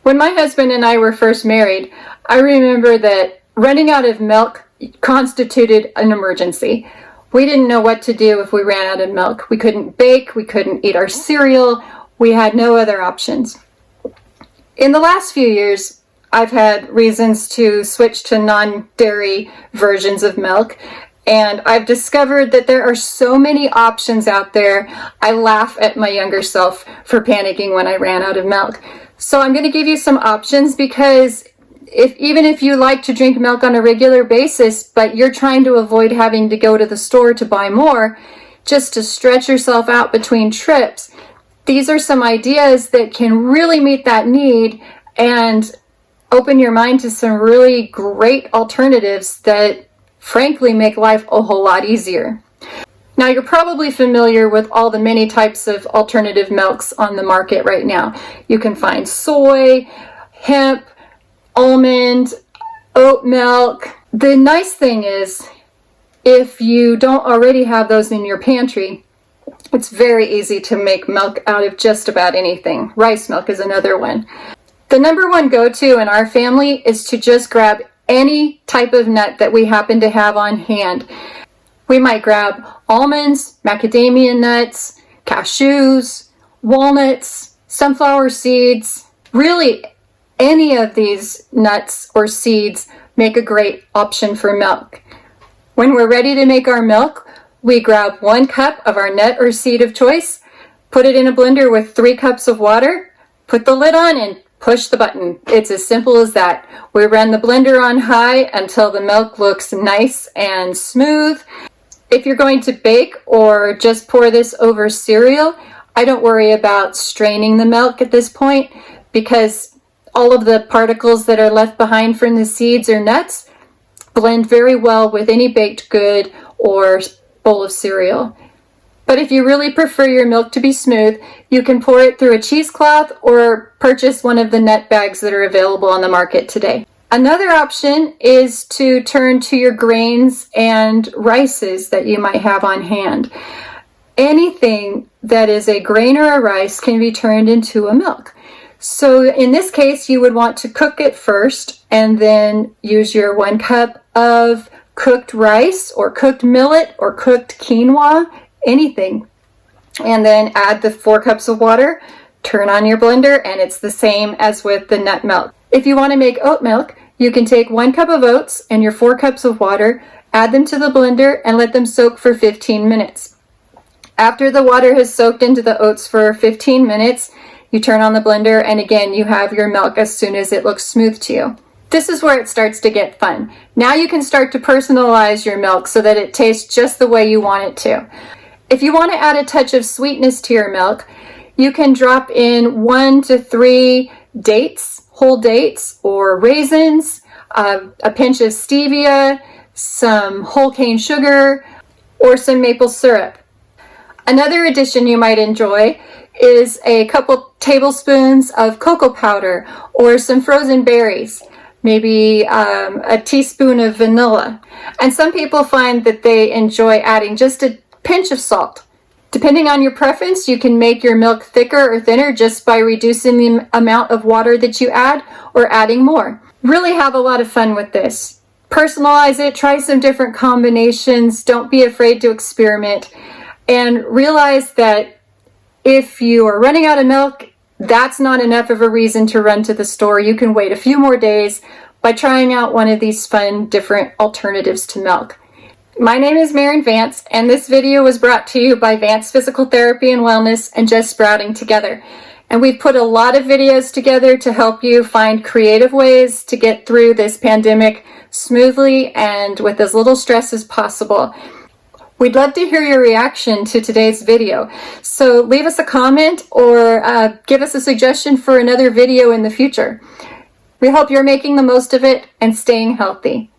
When my husband and I were first married, I remember that running out of milk constituted an emergency. We didn't know what to do if we ran out of milk. We couldn't bake, we couldn't eat our cereal, we had no other options. In the last few years, I've had reasons to switch to non-dairy versions of milk, and I've discovered that there are so many options out there. I laugh at my younger self for panicking when I ran out of milk. So I'm going to give you some options, because even if you like to drink milk on a regular basis, but you're trying to avoid having to go to the store to buy more, just to stretch yourself out between trips, these are some ideas that can really meet that need and open your mind to some really great alternatives that frankly make life a whole lot easier. Now, you're probably familiar with all the many types of alternative milks on the market right now. You can find soy, hemp, almond, oat milk. The nice thing is, if you don't already have those in your pantry, it's very easy to make milk out of just about anything. Rice milk is another one. The number one go-to in our family is to just grab any type of nut that we happen to have on hand. We might grab almonds, macadamia nuts, cashews, walnuts, sunflower seeds. Really, any of these nuts or seeds make a great option for milk. When we're ready to make our milk, we grab 1 cup of our nut or seed of choice, put it in a blender with 3 cups of water, put the lid on, and push the button. It's as simple as that. We run the blender on high until the milk looks nice and smooth. If you're going to bake or just pour this over cereal, I don't worry about straining the milk at this point, because all of the particles that are left behind from the seeds or nuts blend very well with any baked good or bowl of cereal. But if you really prefer your milk to be smooth, you can pour it through a cheesecloth or purchase one of the nut bags that are available on the market today. Another option is to turn to your grains and rices that you might have on hand. Anything that is a grain or a rice can be turned into a milk. So in this case, you would want to cook it first and then use your 1 cup of cooked rice or cooked millet or cooked quinoa, anything. And then add the 4 cups of water, turn on your blender, and it's the same as with the nut milk. If you want to make oat milk, you can take 1 cup of oats and your 4 cups of water, add them to the blender, and let them soak for 15 minutes. After the water has soaked into the oats for 15 minutes, you turn on the blender, and again, you have your milk as soon as it looks smooth to you. This is where it starts to get fun. Now you can start to personalize your milk so that it tastes just the way you want it to. If you want to add a touch of sweetness to your milk, you can drop in 1 to 3 dates, whole dates or raisins, a pinch of stevia, some whole cane sugar, or some maple syrup. Another addition you might enjoy is a couple tablespoons of cocoa powder or some frozen berries, maybe a teaspoon of vanilla. And some people find that they enjoy adding just a pinch of salt. Depending on your preference, you can make your milk thicker or thinner just by reducing the amount of water that you add or adding more. Really have a lot of fun with this. Personalize it, try some different combinations, don't be afraid to experiment, and realize that if you are running out of milk, that's not enough of a reason to run to the store. You can wait a few more days by trying out one of these fun, different alternatives to milk. My name is Maren Vance, and this video was brought to you by Vance Physical Therapy and Wellness and Just Sprouting Together. And we've put a lot of videos together to help you find creative ways to get through this pandemic smoothly and with as little stress as possible. We'd love to hear your reaction to today's video. So leave us a comment or give us a suggestion for another video in the future. We hope you're making the most of it and staying healthy.